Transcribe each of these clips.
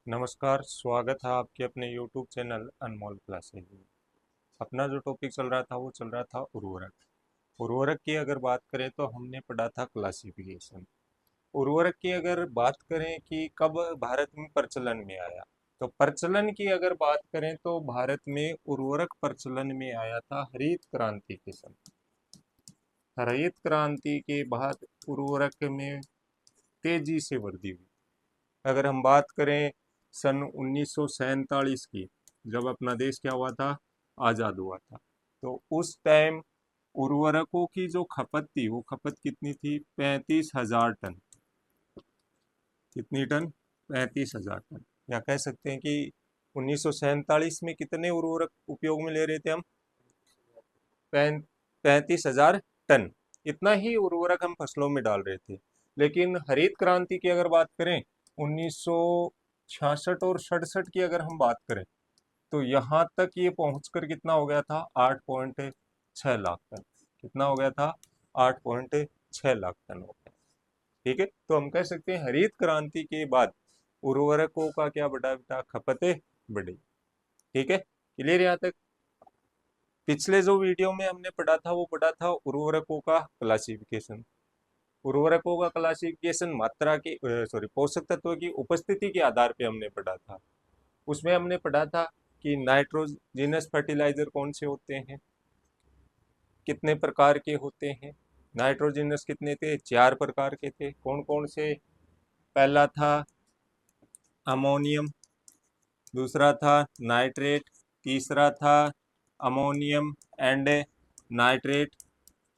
नमस्कार, स्वागत है आपके अपने YouTube चैनल अनमोल क्लासेज में। अपना जो टॉपिक चल रहा था वो चल रहा था उर्वरक। उर्वरक की अगर बात करें तो हमने पढ़ा था क्लासिफिकेशन। उर्वरक की अगर बात करें कि कब भारत में प्रचलन में आया, तो प्रचलन की अगर बात करें तो भारत में उर्वरक प्रचलन में आया था हरित क्रांति के समय। हरित क्रांति के बाद उर्वरक में तेजी से वृद्धि हुई। अगर हम बात करें सन 1947 की, जब अपना देश क्या हुआ था, आज़ाद हुआ था, तो उस टाइम उर्वरकों की जो खपत थी वो खपत कितनी थी? 35,000 टन। कितनी टन? 35,000 टन। या कह सकते हैं कि 1947 में कितने उर्वरक उपयोग में ले रहे थे हम? 35,000 टन। इतना ही उर्वरक हम फसलों में डाल रहे थे। लेकिन हरित क्रांति की अगर बात करें 1966 और 67 की अगर हम बात करें, तो यहाँ तक ये पहुंचकर कितना हो गया था? 8.6 लाख टन। कितना हो गया था? 8.6 लाख टन हो गया। ठीक है, तो हम कह सकते हैं हरित क्रांति के बाद उर्वरकों का क्या बढ़ा बेटा? खपतें बढ़ी। ठीक है, क्लियर यहाँ तक? पिछले जो वीडियो में हमने पढ़ा था वो पढ़ा था उर्वरकों का क्लासिफिकेशन। उर्वरकों का क्लासिफिकेशन मात्रा की सॉरी पोषक तत्व की उपस्थिति के आधार पे हमने पढ़ा था। उसमें हमने पढ़ा था कि नाइट्रोजिनस फर्टिलाइजर कौन से होते हैं, कितने प्रकार के होते हैं। नाइट्रोजिनस कितने थे? 4 प्रकार के थे। कौन कौन से? पहला था अमोनियम, दूसरा था नाइट्रेट, तीसरा था अमोनियम एंड नाइट्रेट,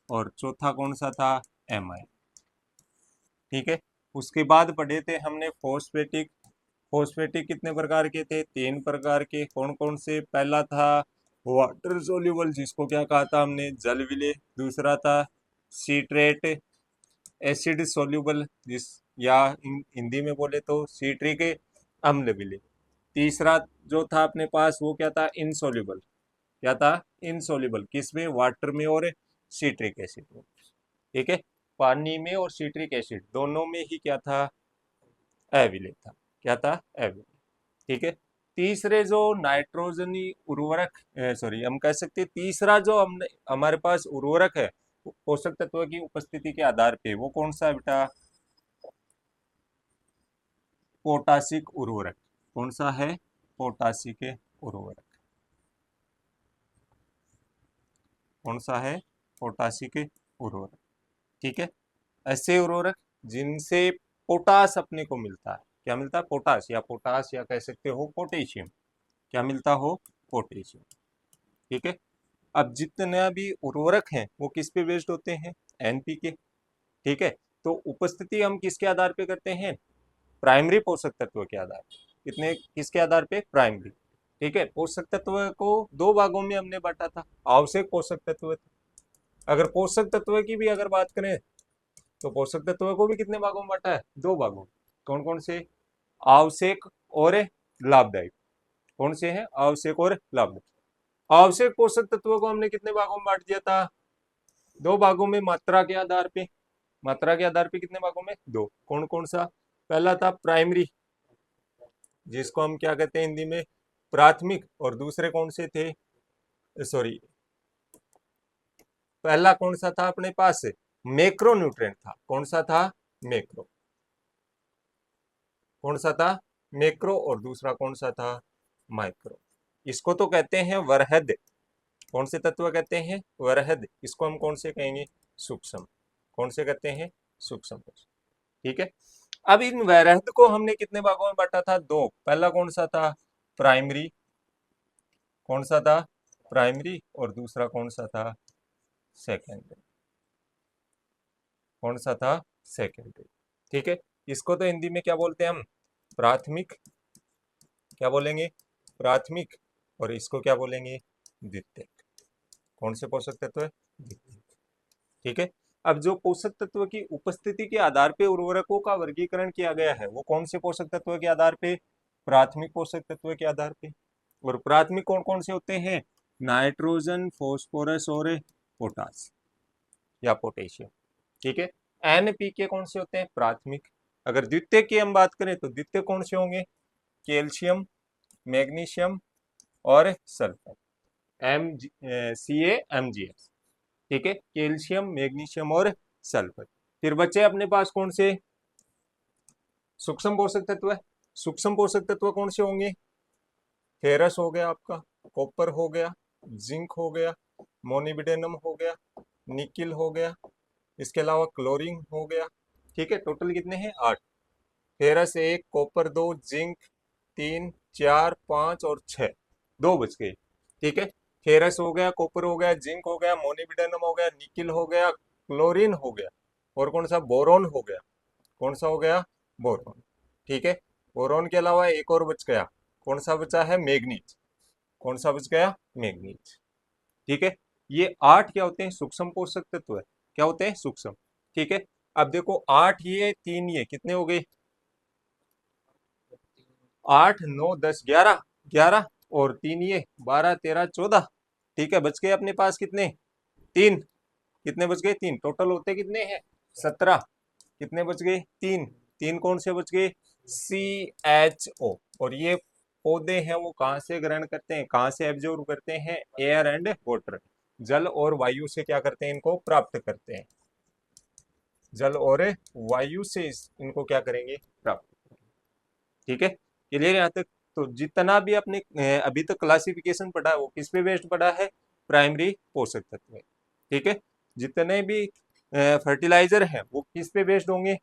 और चौथा कौन सा था? एमाइन। ठीक है, उसके बाद पढ़े थे हमने फॉस्फेटिक। फॉस्फेटिक कितने प्रकार के थे? 3 प्रकार के। कौन कौन से? पहला था वाटर सोल्यूबल, जिसको क्या कहा था हमने? जल विलेय। दूसरा था सीट्रेट, एसिड सोल्यूबल, जिस या हिंदी में बोले तो सीट्रिक अम्ल विलेय। तीसरा जो था अपने पास वो क्या था? इनसोल्यूबल। क्या था? इनसोल्यूबल। किसमें? वाटर में और सीट्रिक एसिड में। ठीक है, पानी में और सीट्रिक एसिड दोनों में ही क्या था? अविलेय था। क्या था? अविलेय। ठीक है, तीसरे जो नाइट्रोजनी उर्वरक, सॉरी हम कह सकते हैं तीसरा जो हमने हमारे पास उर्वरक है पोषक तत्व की उपस्थिति के आधार पे, वो कौन सा है बेटा? पोटासिक उर्वरक। कौन सा है? पोटासिक उर्वरक। कौन सा है? पोटासिक उर्वरक। ठीक है, ऐसे उर्वरक जिनसे पोटास अपने को मिलता है। क्या मिलता है? पोटास, या कह सकते हो पोटेशियम। क्या मिलता हो? पोटेशियम। ठीक है, अब जितने भी उर्वरक हैं वो किस पे बेस्ड होते हैं? एनपीके। ठीक है, तो उपस्थिति हम किसके आधार पे करते हैं? प्राइमरी पोषक तत्व के आधार पे। कितने? किसके आधार पे? प्राइमरी। ठीक है, पोषक तत्व को दो भागों में हमने बांटा था। आवश्यक पोषक तत्व। अगर पोषक तत्व की भी अगर बात करें तो पोषक तत्व को भी कितने भागों में बांटा है? दो भागों में। कौन कौन से? आवश्यक और लाभदायक। कौन से हैं? आवश्यक और लाभदायक। आवश्यक पोषक तत्वों को हमने कितने भागों में बांट दिया था? दो भागों में, मात्रा के आधार पे। मात्रा के आधार पे कितने भागों में? दो। कौन कौन सा? पहला था प्राइमरी, जिसको हम क्या कहते हैं हिंदी में? प्राथमिक। और दूसरे कौन से थे? सॉरी, पहला कौन सा था अपने पास? मैक्रो न्यूट्रिएंट था। कौन सा था? मैक्रो। कौन सा था? मैक्रो। और दूसरा कौन सा था? माइक्रो। इसको तो कहते हैं वरहद। कौन से तत्व कहते हैं? वरहद। इसको हम कौन से कहेंगे? सूक्ष्म। कौन से कहते हैं? सूक्ष्म। ठीक है, अब इन वरहद को हमने कितने भागों में बांटा था? दो। पहला कौन सा था? प्राइमरी। कौन सा था? प्राइमरी। और दूसरा कौन सा था? सेकेंडरी। कौन सा था? सेकेंडरी। ठीक है, इसको तो हिंदी में क्या बोलते हैं हम? प्राथमिक। क्या बोलेंगे? प्राथमिक। और इसको क्या बोलेंगे? द्वितीयक। कौन से पोषक तत्व है? द्वितीयक। ठीक है, अब जो पोषक तत्व की उपस्थिति के आधार पे उर्वरकों का वर्गीकरण किया गया है वो कौन से पोषक तत्व के आधार पे? प्राथमिक पोषक तत्व के आधार पे। और प्राथमिक कौन कौन से होते हैं? नाइट्रोजन, फॉस्फोरस और पोटास या पोटेशियम। ठीक है, एनपीके कौन से होते हैं? प्राथमिक। अगर द्वितीय की हम बात करें तो द्वितीय कौन से होंगे? कैल्शियम, मैग्नीशियम और सल्फर, CaMgS। ठीक है, कैल्शियम, मैग्नीशियम और सल्फर। फिर बचे अपने पास कौन से सूक्ष्म पोषक तत्व है? सूक्ष्म पोषक तत्व कौन से होंगे? फेरस हो गया आपका, कॉपर हो गया, जिंक हो गया, मोनिबिडेनम हो गया, निकिल हो गया, इसके अलावा क्लोरीन हो गया। ठीक है, टोटल कितने हैं? 8। फेरस 1, कॉपर 2, जिंक 3, 4, 5 और 6, 2 बच गए। ठीक है, फेरस हो गया, कॉपर हो गया, जिंक हो गया, मोनिबिडेनम हो गया, निकिल हो गया, क्लोरीन हो गया, और कौन सा? बोरोन हो गया। कौन सा हो गया? बोरोन। ठीक है, बोरोन के अलावा एक और बच गया, कौन सा बचा है? मैग्नीज। कौन सा बच गया? मैग्नीज। ठीक है, ये 8 क्या होते हैं? सूक्ष्म पोषक तत्व है। क्या होते हैं? सूक्ष्म। ठीक है, अब देखो 8 ये 3 ये कितने हो गए? 8 9 10 11, 11 और 3 ये 12 13 14। ठीक है, बच गए अपने पास कितने? 3। कितने बच गए? 3। टोटल होते कितने हैं? 17। कितने बच गए? 3। 3 कौन से बच गए? CHO। और ये पौधे हैं वो कहाँ से ग्रहण करते हैं, कहाँ से एब्जॉर्ब करते हैं? एयर एंड वाटर, जल और वायु से क्या करते हैं? इनको प्राप्त करते हैं। जल और वायु से इनको क्या करेंगे? प्राप्त। ठीक है, क्लियर यहाँ तक? तो जितना भी अपने अभी तक क्लासिफिकेशन पढ़ा है वो किस पे बेस्ड पढ़ा है? प्राइमरी पोषक तत्व। ठीक है, जितने भी फर्टिलाइजर हैं वो किस पे बेस्ड होंगे?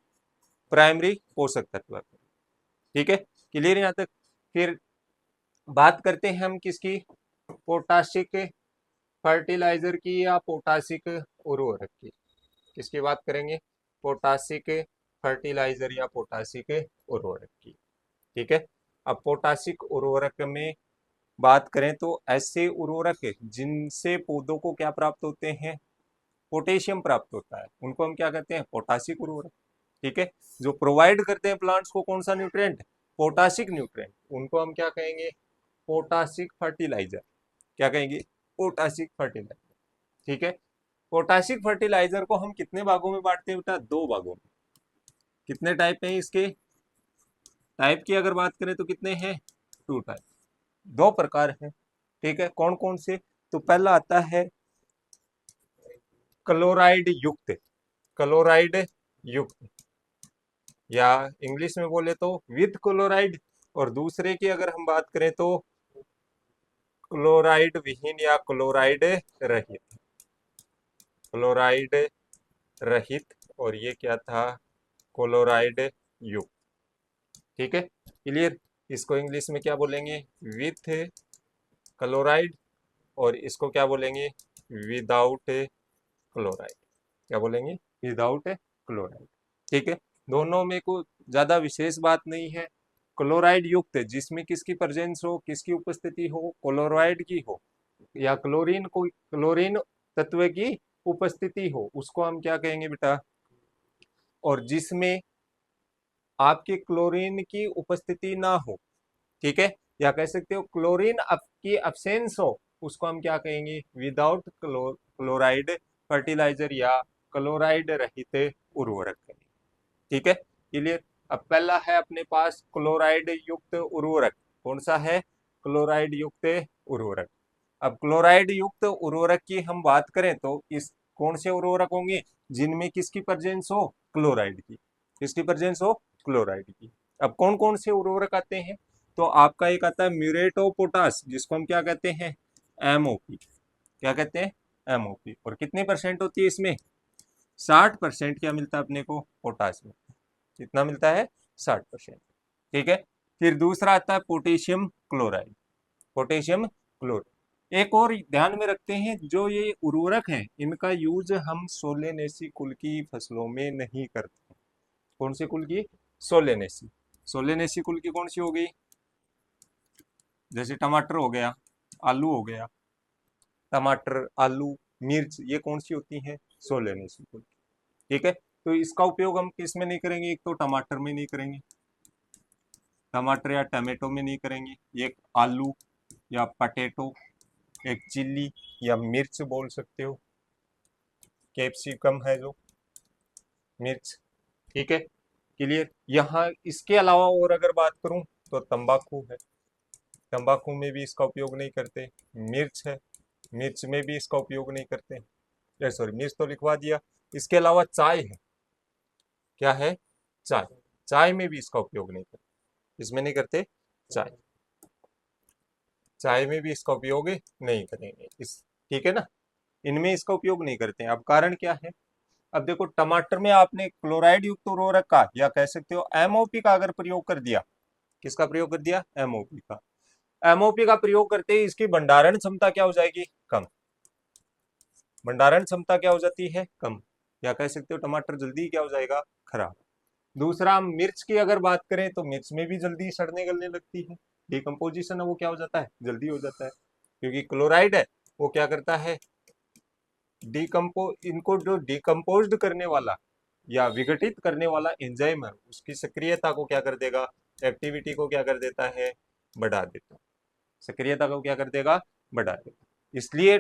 प्राइमरी पोषक तत्व। ठीक है, क्लियर यहाँ तक? फिर बात करते हैं हम किसकी? पोटासिक फर्टिलाइजर की या पोटासिक उर्वरक की? किसकी बात करेंगे? पोटासिक फर्टिलाइजर या पोटासिक उर्वरक की। ठीक है, अब पोटासिक उर्वरक में बात करें तो ऐसे उर्वरक जिनसे पौधों को क्या प्राप्त होते हैं? पोटेशियम प्राप्त होता है, उनको हम क्या कहते हैं? पोटासिक उर्वरक। ठीक है, जो प्रोवाइड करते हैं प्लांट्स को कौन सा न्यूट्रिएंट? पोटासिक न्यूट्रिएंट, उनको हम क्या कहेंगे? Potassic fertiliser. क्या कहेंगे? Potassic fertiliser. ठीक है, पोटासिक फर्टिलाइजर को हम कितने भागों में बांटते हैं बेटा? 2 भागों में। कितने टाइप हैं इसके? टाइप की अगर बात करें तो कितने हैं? 2 टाइप, 2 प्रकार हैं। ठीक है, कौन कौन से? तो पहला आता है क्लोराइड युक्त, क्लोराइड युक्त, या इंग्लिश में बोले तो विद क्लोराइड। और दूसरे की अगर हम बात करें तो क्लोराइड विहीन या क्लोराइड रहित, क्लोराइड रहित। और ये क्या था? क्लोराइड युक्त। ठीक है, क्लियर? इसको इंग्लिश में क्या बोलेंगे? विथ क्लोराइड, और इसको क्या बोलेंगे? Without chloride. क्या बोलेंगे? Without chloride. ठीक है, दोनों में कोई ज्यादा विशेष बात नहीं है। क्लोराइड युक्त जिसमें किसकी प्रेजेंस हो, किसकी उपस्थिति हो? क्लोराइड की हो, या क्लोरीन को, क्लोरीन तत्व की उपस्थिति हो, उसको हम क्या कहेंगे बेटा? और जिसमें आपके क्लोरीन की उपस्थिति ना हो, ठीक है, या कह सकते हो क्लोरीन की अब्सेंस हो, उसको हम क्या कहेंगे? विदाउट क्लोराइड फर्टिलाइजर या क्लोराइड रहित उर्वरक। ठीक है, क्लियर? अब पहला है अपने पास क्लोराइड युक्त उर्वरक। कौन सा है? क्लोराइड युक्त उर्वरक। अब क्लोराइड युक्त उर्वरक की हम बात करें तो इस कौन से उर्वरक होंगे? जिनमें किसकी प्रेजेंस हो? क्लोराइड की। किसकी प्रेजेंस हो? क्लोराइड की। अब कौन कौन से उर्वरक आते हैं? तो आपका एक आता है म्यूरेट ऑफ पोटास, जिसको हम क्या कहते हैं? MOP। क्या कहते हैं? MOP। और कितने परसेंट होती है इसमें? 60% क्या मिलता है अपने को? पोटास में। कितना मिलता है? 60%। ठीक है, फिर दूसरा आता है पोटेशियम क्लोराइड। Potassium chloride. एक और ध्यान में रखते हैं, जो ये उर्वरक हैं इनका यूज हम सोलेनेसी कुल की फसलों में नहीं करते। कौन से कुल की? सोलेनेसी। सोलेनेसी कुल की कौन सी हो गई? जैसे टमाटर हो गया, आलू हो गया। टमाटर, आलू, मिर्च, ये कौन सी होती हैं? सोलेनेसी कुल। ठीक है, तो इसका उपयोग हम किस में नहीं करेंगे? एक तो टमाटर में नहीं करेंगे, टमाटर या टमाटो में नहीं करेंगे, एक आलू या पटेटो, एक चिल्ली या मिर्च बोल सकते हो, कैप्सिकम है जो, मिर्च। ठीक है, क्लियर? यहाँ इसके अलावा और अगर बात करूं तो तंबाकू है, तंबाकू में भी इसका उपयोग नहीं करते। मिर्च है, मिर्च में भी इसका उपयोग नहीं करते। सॉरी, मिर्च तो लिखवा दिया। इसके अलावा चाय है, क्या है, चाय, चाय में भी इसका उपयोग नहीं करते। इसमें नहीं करते, चाय, चाय में भी इसका उपयोग नहीं करेंगे इस, ठीक है ना, इनमें इसका उपयोग नहीं करते हैं। अब कारण क्या है, अब देखो टमाटर में आपने क्लोराइड युक्त उर्वरक का या कह सकते हो एमओपी का अगर प्रयोग कर दिया, किसका प्रयोग कर दिया, एमओपी का, एमओपी का प्रयोग करते ही इसकी भंडारण क्षमता क्या हो जाएगी, कम, भंडारण क्षमता क्या हो जाती है, कम, या कह सकते हो टमाटर जल्दी क्या हो जाएगा, खराब। दूसरा, मिर्च की अगर बात करें तो मिर्च में भी जल्दी सड़ने गलने लगती है, डिकम्पोजिशन है वो क्या हो जाता है, जल्दी हो जाता है, क्योंकि क्लोराइड है वो क्या करता है, इनको जो डिकम्पोज करने वाला या विघटित करने वाला एंजाइम है उसकी सक्रियता को क्या कर देगा, एक्टिविटी को क्या कर देता है, बढ़ा देता है, सक्रियता को क्या कर देगा, बढ़ा देगा। इसलिए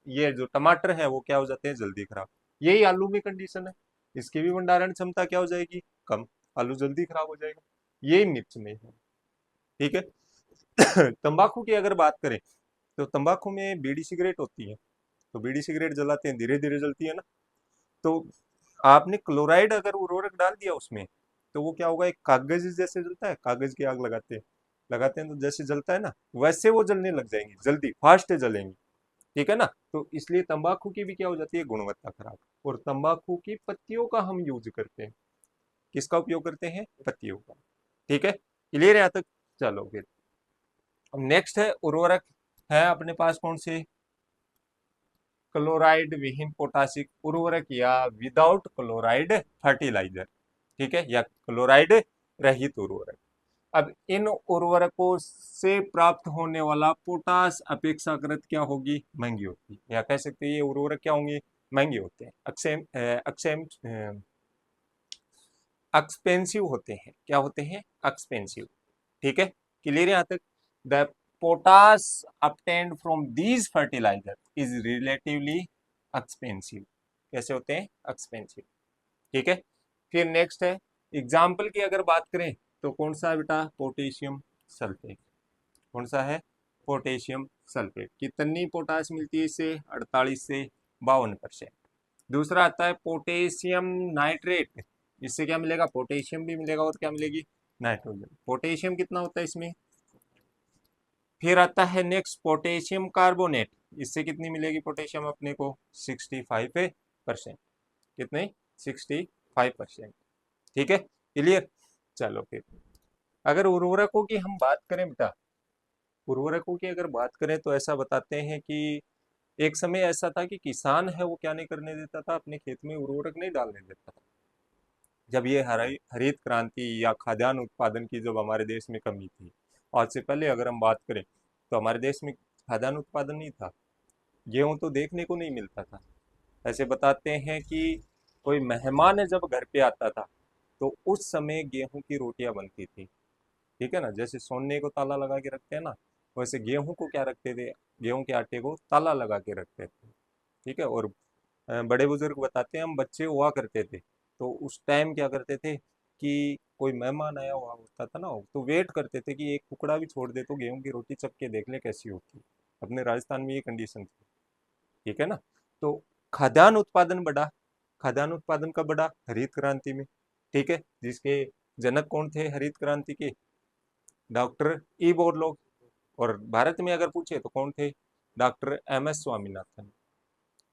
ये जो टमाटर है वो क्या हो जाते हैं, जल्दी खराब। यही आलू में कंडीशन है, इसकी भी भंडारण क्षमता क्या हो जाएगी, कम, आलू जल्दी खराब हो जाएगा। यही मिर्च में है, ठीक है। तंबाकू की अगर बात करें तो तंबाकू में बीड़ी सिगरेट होती है, तो बीड़ी सिगरेट जलाते हैं, धीरे धीरे जलती है ना, तो आपने क्लोराइड अगर उर्वरक डाल दिया उसमें तो वो क्या होगा, एक कागज जैसे जलता है, कागज की आग लगाते हैं तो जैसे जलता है ना, वैसे वो जलने लग जाएंगी, जल्दी फास्ट जलेंगी, ठीक है ना। तो इसलिए तंबाकू की भी क्या हो जाती है, गुणवत्ता खराब। और तंबाकू की पत्तियों का हम यूज करते हैं, किसका उपयोग करते हैं, पत्तियों का, ठीक है, क्लियर है यहाँ तक। चलो फिर अब नेक्स्ट है उर्वरक, है अपने पास कौन से, क्लोराइड विहीन पोटासिक उर्वरक या विदाउट क्लोराइड फर्टिलाइजर, ठीक है, या क्लोराइड रहित उर्वरक। अब इन उर्वरकों से प्राप्त होने वाला पोटास अपेक्षाकृत क्या होगी, महंगी होती है, या कह सकते हैं ये उर्वरक क्या होंगे, महंगे होते हैं, अक्सेम अक्सेम एक्सपेंसिव होते हैं, क्या होते हैं, एक्सपेंसिव, ठीक है, क्लियर है यहाँ तक। The potash obtained from these fertilizer is relatively expensive, कैसे होते हैं, एक्सपेंसिव, ठीक है। फिर नेक्स्ट है, एग्जाम्पल की अगर बात करें तो कौन सा है बेटा, पोटेशियम सल्फेट, कौन सा है, पोटेशियम सल्फेट, कितनी पोटास मिलती है इससे, 48 से 52%। दूसरा आता है पोटेशियम नाइट्रेट, इससे क्या मिलेगा, पोटेशियम भी मिलेगा और क्या मिलेगी, नाइट्रोजन, पोटेशियम कितना होता है इसमें। फिर आता है नेक्स्ट पोटेशियम कार्बोनेट, इससे कितनी मिलेगी पोटेशियम अपने को, 65%, कितने, 65%, ठीक है, क्लियर। चलो फिर अगर उर्वरकों की हम बात करें बेटा, उर्वरकों की अगर बात करें तो ऐसा बताते हैं कि एक समय ऐसा था कि किसान है वो क्या नहीं करने देता था, अपने खेत में उर्वरक नहीं डालने देता था। जब ये हरित क्रांति या खाद्यान्न उत्पादन की जब हमारे देश में कमी थी, आज से पहले अगर हम बात करें तो हमारे देश में खाद्यान्न उत्पादन नहीं था, गेहूं तो देखने को नहीं मिलता था। ऐसे बताते हैं कि कोई मेहमान जब घर पे आता था तो उस समय गेहूं की रोटियां बनती थी, ठीक है ना, जैसे सोने को ताला लगा के रखते हैं ना, वैसे गेहूं को क्या रखते थे, गेहूं के आटे को ताला लगा के रखते थे, ठीक है। और बड़े बुजुर्ग बताते हैं हम बच्चे हुआ करते थे तो उस टाइम क्या करते थे कि कोई मेहमान आया हुआ होता था ना, तो वेट करते थे कि एक टुकड़ा भी छोड़ दे तो गेहूं की रोटी चख के देख ले कैसी होती है। अपने राजस्थान में ये कंडीशन थी, ठीक है ना। तो खाद्यान्न उत्पादन बढ़ा, खाद्यान्न उत्पादन कब बढ़ा, हरित क्रांति में, ठीक है, जिसके जनक कौन थे हरित क्रांति के, डॉक्टर ई बोरलॉग। और भारत में अगर पूछे तो कौन थे, डॉक्टर एम एस स्वामीनाथन,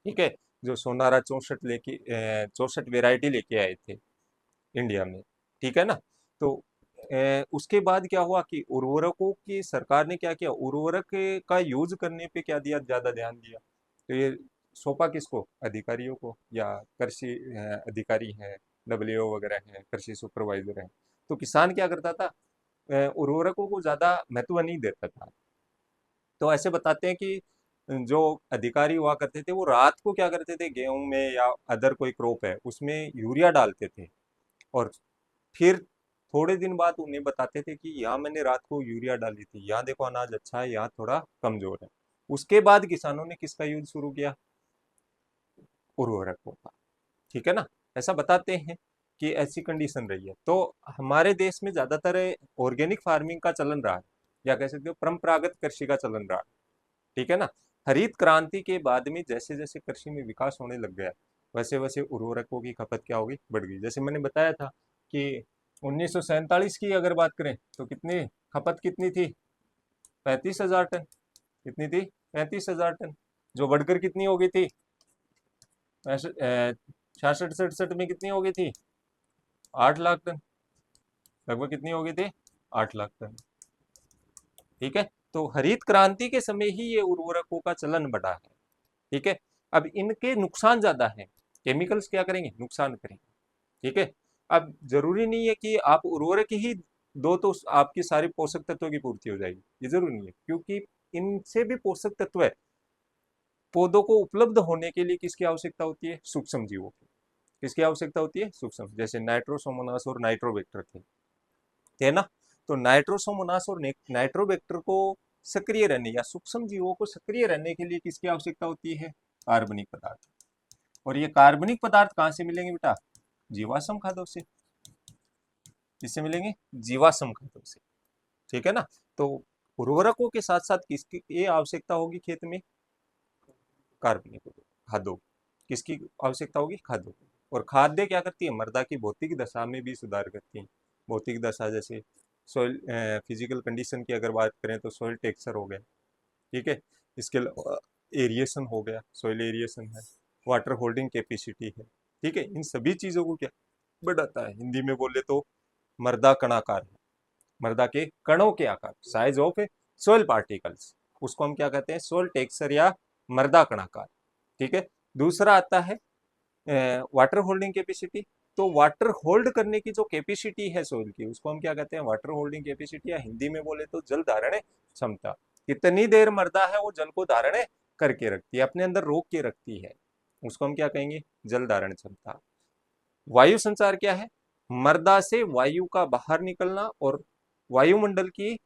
ठीक है, जो सोनारा 64 वेराइटी लेके आए थे इंडिया में, ठीक है ना। तो उसके बाद क्या हुआ कि उर्वरकों की सरकार ने क्या किया, उर्वरक का यूज करने पे क्या दिया, ज्यादा ध्यान दिया, तो ये सौंपा किसको, अधिकारियों को, या कृषि अधिकारी हैं, डब्ल्यू वगैरह हैं, कृषि सुपरवाइजर हैं। तो किसान क्या करता था, उर्वरकों को ज्यादा महत्व नहीं देता था। तो ऐसे बताते हैं कि जो अधिकारी हुआ करते थे वो रात को क्या करते थे, गेहूं में या अदर कोई क्रॉप है उसमें यूरिया डालते थे, और फिर थोड़े दिन बाद उन्हें बताते थे कि यहाँ मैंने रात को यूरिया डाली थी, यहाँ देखो अनाज अच्छा है, यहाँ थोड़ा कमजोर है। उसके बाद किसानों ने किसका यूज शुरू किया, उर्वरकों का, ठीक है ना, ऐसा बताते हैं। कि ऐसी कंडीशन रही है। तो हमारे देश में ज्यादातर ऑर्गेनिक फार्मिंग का चलन रहा है, या कह सकते हो परंपरागत कृषि का चलन रहा है, ठीक है ना। हरित क्रांति के बाद में जैसे जैसे कृषि में विकास होने लग गया, वैसे वैसे उर्वरकों की खपत क्या होगी, बढ़ गई। जैसे मैंने बताया था कि 1947 की अगर बात करें तो कितनी खपत कितनी थी, 35,000 टन। कितनी थी, 35,000 टन, जो बढ़कर कितनी हो गई थी, 66-67 में कितनी हो गई थी, 8 लाख टन। लगभग कितनी हो गई थी, 8 लाख टन, ठीक है। तो हरित क्रांति के समय ही ये उर्वरकों का चलन बढ़ा है, ठीक है। अब इनके नुकसान ज्यादा है, केमिकल्स क्या करेंगे, नुकसान करेंगे, ठीक है। अब जरूरी नहीं है कि आप उर्वरक ही दो तो आपकी सारी पोषक तत्वों की पूर्ति हो जाएगी, ये जरूरी नहीं है, क्योंकि इनसे भी पोषक तत्व है पौधों को उपलब्ध होने के लिए किसकी आवश्यकता होती है, सूक्ष्म जीवों की। किसकी आवश्यकता होती है, सूक्ष्म, जैसे नाइट्रोसोमोनास और नाइट्रोबैक्टर थे, है ना। तो नाइट्रोसोमोनास और नाइट्रोबैक्टर को सक्रिय रहने या सूक्ष्म जीवों को सक्रिय रहने के लिए किसकी आवश्यकता होती है, कार्बनिक पदार्थ। और ये कार्बनिक पदार्थ कहाँ से मिलेंगे बेटा, जीवाश्म खादों से। किससे मिलेंगे, जीवाश्म खादों से, ठीक है ना। तो उर्वरकों के साथ साथ किसकी ये आवश्यकता होगी खेत में, कार्बनिक खादों। किसकी आवश्यकता होगी, खादों। और खाद्य क्या करती है, मृदा की भौतिक दशा में भी सुधार करती है। भौतिक दशा जैसे सोइल फिजिकल कंडीशन की अगर बात करें तो सोइल टेक्सचर हो गया, ठीक है। इसके अलावा एरिएशन हो गया, सोइल एरिएशन है, वाटर होल्डिंग कैपेसिटी है, ठीक है। इन सभी चीजों को क्या बढ़ाता है, हिंदी में बोले तो मृदा कणाकार है, मृदा के कणों के आकार, साइज ऑफ सोइल पार्टिकल्स, उसको हम क्या कहते हैं, सोइल टेक्सचर या मृदा कणाकार, ठीक है। दूसरा आता है वाटर होल्डिंग कैपेसिटी। तो वाटर होल्ड करने की जो कैपेसिटी है सोइल की, उसको हम क्या कहते हैं, वाटर होल्डिंग कैपेसिटी, या हिंदी में बोले तो जल धारण क्षमता। कितनी देर मृदा है वो जल को धारण करके रखती है, अपने अंदर रोक के रखती है, उसको हम क्या कहेंगे, जल धारण क्षमता। वायु संचार क्या है, मृदा से वायु का बाहर निकलना और वायुमंडल की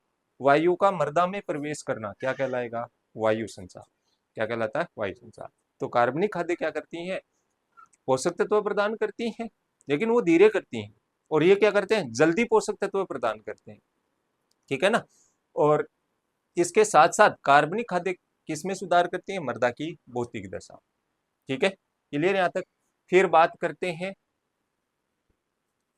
वायु का मृदा में प्रवेश करना क्या कहलाएगा, वायु संचार। क्या कहलाता है, वायु संचार। तो कार्बनिक खाद्य क्या करती हैं, पोषक तत्व प्रदान करती हैं, लेकिन वो धीरे करती हैं, और ये क्या करते हैं, जल्दी पोषक तत्व प्रदान करते हैं, ठीक है ना। और इसके साथ साथ कार्बनिक खाद्य किसमें सुधार करती है, मृदा की भौतिक दशा, ठीक है। क्लियर यहाँ तक। फिर बात करते हैं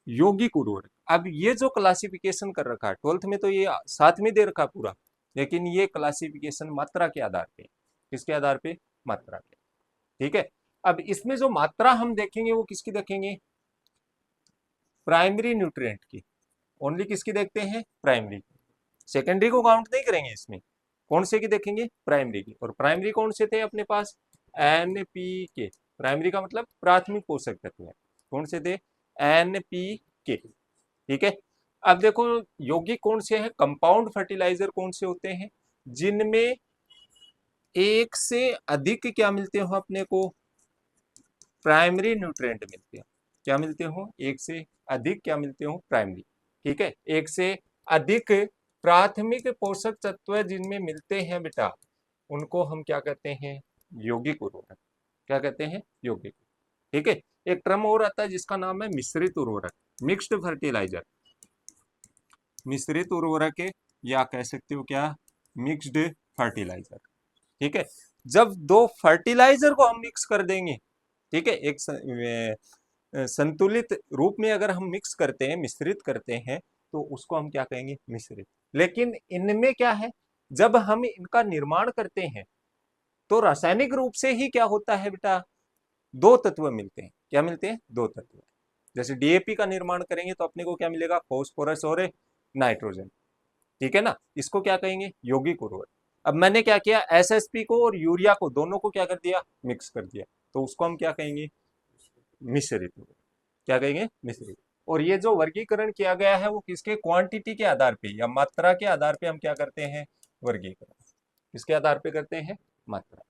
यौगिक उर्वरक। अब ये जो क्लासिफिकेशन कर रखा है 12th में, तो ये साथ में दे रखा पूरा, लेकिन ये क्लासिफिकेशन मात्रा के आधार पे, किसके आधार पे, मात्रा के, ठीक है। अब इसमें जो मात्रा हम देखेंगे वो किसकी देखेंगे, प्राइमरी न्यूट्रिएंट की। ओनली किसकी देखते हैं, प्राइमरी की। सेकेंडरी को काउंट नहीं करेंगे इसमें। कौन से की देखेंगे, प्राइमरी की। और प्राइमरी कौन से थे अपने पास, NPK। प्राइमरी का मतलब प्राथमिक पोषक तत्व है, कौन से थे, NPK, ठीक है। अब देखो यौगिक कौन से हैं, कंपाउंड फर्टिलाइजर कौन से होते हैं, जिनमें एक से अधिक क्या मिलते हो अपने को, प्राइमरी न्यूट्रिएंट मिलते हैं। क्या मिलते हो, एक से अधिक क्या मिलते हो, प्राइमरी, ठीक है। एक से अधिक प्राथमिक पोषक तत्व जिनमें मिलते हैं बेटा, उनको हम क्या कहते हैं, यौगिक उर्वरक। क्या कहते हैं, यौगिक, ठीक है। एक टर्म और आता है जिसका नाम है मिश्रित उर्वरक, मिक्स्ड फर्टिलाइजर। मिश्रित उर्वरक या कह सकते हो क्या, मिक्स्ड फर्टिलाइजर, ठीक है। जब दो फर्टिलाइजर को हम मिक्स कर देंगे, ठीक है, एक संतुलित रूप में अगर हम मिक्स करते हैं, मिश्रित करते हैं, तो उसको हम क्या कहेंगे, मिश्रित। लेकिन इनमें क्या है, जब हम इनका निर्माण करते हैं तो रासायनिक रूप से ही क्या होता है बेटा, दो तत्व मिलते हैं। क्या मिलते हैं, दो तत्व। जैसे DAP का निर्माण करेंगे तो अपने को क्या मिलेगा, फॉस्फोरस और नाइट्रोजन, ठीक है ना। इसको क्या कहेंगे, यौगिक उर्वरक। अब मैंने क्या किया, SSP को और यूरिया को दोनों को क्या कर दिया, मिक्स कर दिया, तो उसको हम क्या कहेंगे, मिश्रित। क्या कहेंगे, मिश्रित। और ये जो वर्गीकरण किया गया है वो किसके, क्वांटिटी के आधार पे या मात्रा के आधार पे हम क्या करते हैं, वर्गीकरण। किसके आधार पे करते हैं, मात्रा,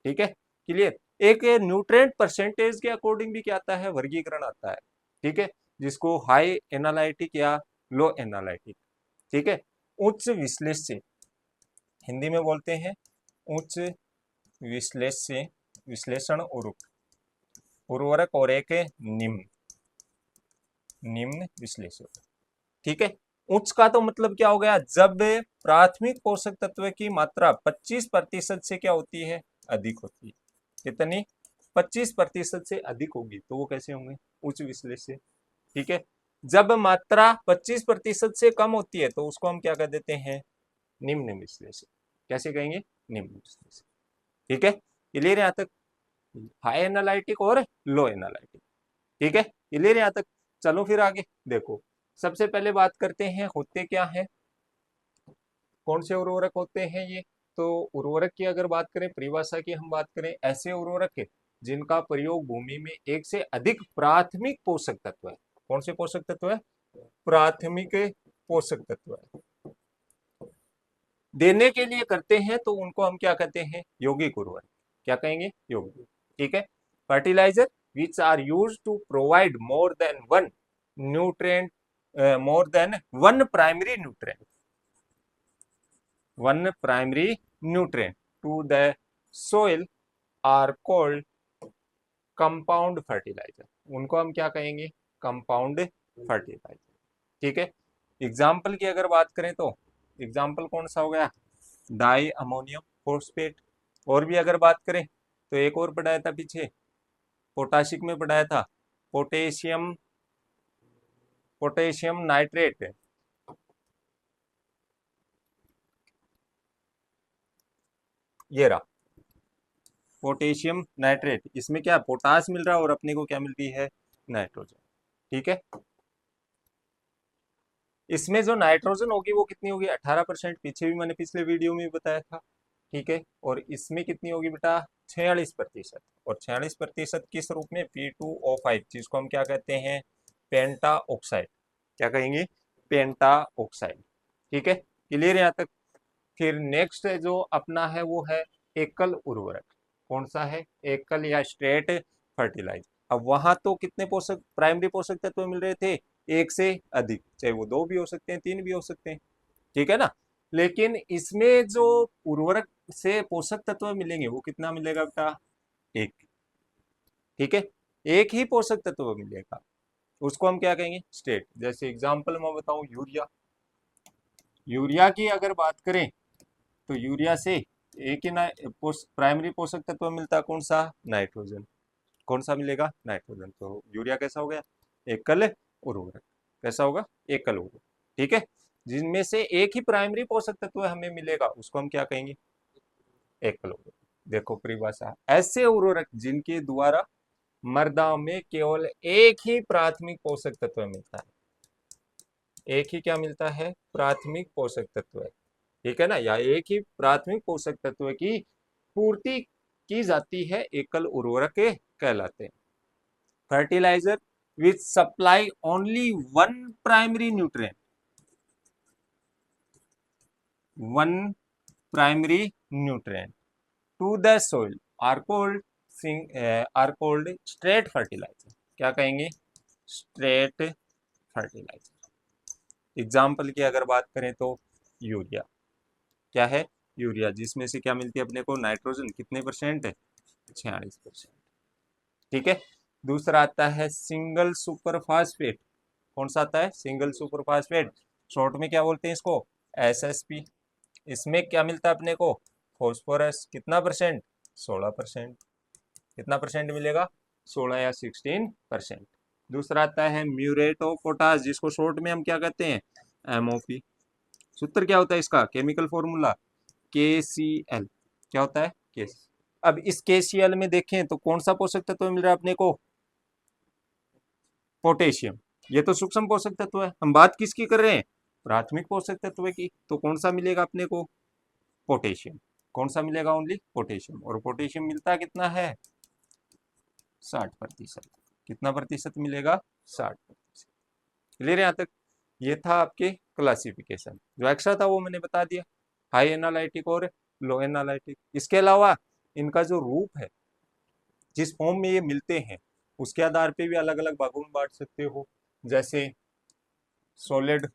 ठीक है। क्लियर। एक न्यूट्रिएंट परसेंटेज के अकॉर्डिंग भी क्या आता है, वर्गीकरण आता है, ठीक है, जिसको हाई एनालिटिक या लो एनालिटिक, ठीक है। उच्च विश्लेष्य, हिंदी में बोलते हैं उच्च विश्लेष्य, विश्लेषण उर्वरक, और एक निम्न, निम्न विश्लेषण। ठीक है, उच्च का तो मतलब क्या हो गया, जब प्राथमिक पोषक तत्व की मात्रा 25% से क्या होती है, अधिक होती है। कितनी, 25% से अधिक होगी तो वो कैसे होंगे, उच्च विश्लेषण। ठीक है, जब मात्रा 25% से कम होती है तो उसको हम क्या कर देते हैं, निम्न विश्लेषण। कैसे कहेंगे, निम्न विश्लेषण। ठीक है, क्लियर यहाँ तक, हाई एनालिटिक और लो एनालिटिक। ठीक है, क्लियर यहाँ तक। चलो फिर आगे देखो, सबसे पहले बात करते हैं होते क्या है, कौन से उर्वरक होते हैं ये। तो उर्वरक की अगर बात करें, परिभाषा की हम बात करें, ऐसे उर्वरक जिनका प्रयोग भूमि में एक से अधिक प्राथमिक पोषक तत्व है। कौन से पोषक तत्व है, प्राथमिक पोषक तत्व है, देने के लिए करते हैं तो उनको हम क्या कहते हैं, यौगिक उर्वरक। क्या कहेंगे, यौगिक। ठीक है, fertiliser which are used to provide more than one nutrient, more than one primary nutrient, one primary nutrient to the soil are called compound fertiliser. उनको हम क्या कहेंगे, कंपाउंड फर्टिलाइजर। ठीक है, एग्जाम्पल की अगर बात करें तो एग्जाम्पल कौन सा हो गया, डाई अमोनियम फॉस्फेट। और भी अगर बात करें तो एक और पढ़ाया था पीछे, पोटाशिक में पढ़ाया था, पोटेशियम, पोटेशियम नाइट्रेट। ये रहा पोटेशियम नाइट्रेट, इसमें क्या पोटास मिल रहा है और अपने को क्या मिल रही है, नाइट्रोजन। ठीक है, इसमें जो नाइट्रोजन होगी वो कितनी होगी, 18%। पीछे भी मैंने पिछले वीडियो में बताया था। ठीक है, और इसमें कितनी होगी बेटा, 46%। और 46% किस रूप में, P2O5, जिसको हम क्या कहते हैं, पेंटा ऑक्साइड। क्या कहेंगे, पेंटा ऑक्साइड। ठीक है, क्लियर यहाँ तक। फिर नेक्स्ट जो अपना है वो है एकल उर्वरक। कौन सा है, एकल या स्ट्रेट फर्टिलाइजर। अब वहां तो कितने पोषक, प्राइमरी पोषक तत्व मिल रहे थे, एक से अधिक, चाहे वो दो भी हो सकते हैं, तीन भी हो सकते हैं। ठीक है ना, लेकिन इसमें जो उर्वरक से पोषक तत्व मिलेंगे वो कितना मिलेगा बेटा, एक। ठीक है, एक ही पोषक तत्व मिलेगा, उसको हम क्या कहेंगे, स्टेट। जैसे एग्जांपल मैं बताऊं, यूरिया। यूरिया की अगर बात करें तो यूरिया से एक ही प्राइमरी पोषक तत्व मिलता है, कौन सा, नाइट्रोजन। कौन सा मिलेगा, नाइट्रोजन। तो यूरिया कैसा हो गया, एकल उर्वरक। कैसा होगा, एकल उर्वरक। ठीक है, जिनमें से एक ही प्राइमरी पोषक तत्व हमें मिलेगा उसको हम क्या कहेंगे, एकल उर्वरक। देखो परिभाषा, ऐसे उर्वरक जिनके द्वारा मृदा में केवल एक ही प्राथमिक पोषक तत्व मिलता है, एक ही क्या मिलता है, प्राथमिक पोषक तत्व है। ठीक है ना, या एक ही प्राथमिक पोषक तत्व की पूर्ति की जाती है, एकल उर्वरक कहलाते हैं। Fertiliser which supply only one primary nutrient, one primary nutrient to the soil are called, are called straight fertiliser. क्या कहेंगे, स्ट्रेट फर्टिलाइजर। एग्जाम्पल की अगर बात करें तो यूरिया। क्या है, यूरिया, जिसमें से क्या मिलती है अपने को, नाइट्रोजन। कितने परसेंट है, 46%। ठीक है, दूसरा आता है सिंगल सुपर फास्फेट। कौन सा आता है, सिंगल सुपर फास्फेट, शॉर्ट में क्या बोलते हैं इसको, SSP। इसमें क्या मिलता है अपने को, फॉस्फोरस। कितना परसेंट, 16%। कितना परसेंट मिलेगा, 16 या 16%। दूसरा आता है म्यूरेट ऑफ पोटास, जिसको शॉर्ट में हम क्या कहते हैं, MOP। सूत्र क्या होता है इसका, केमिकल फॉर्मूला KCl। क्या होता है, KCl। अब इस KCl में देखें तो कौन सा पोषक तत्व मिल रहा है अपने को, पोटेशियम। ये तो सूक्ष्म पोषक तत्व है, हम बात किसकी कर रहे हैं, प्राथमिक पोषक तत्व की। तो कौन सा मिलेगा अपने को, पोटेशियम। कौन सा मिलेगा, ओनली पोटेशियम। और पोटेशियम मिलता कितना है, 60%। कितना प्रतिशत मिलेगा, 60%। क्लियर है यहाँ तक। ये था आपके क्लासिफिकेशन, जो एक्स्ट्रा था वो मैंने बता दिया, हाई एनालिटिक और लो एनालिटिक। इसके अलावा इनका जो रूप है, जिस फॉर्म में ये मिलते हैं, उसके आधार पे भी अलग अलग भागों में बांट सकते हो। जैसे सॉलिड,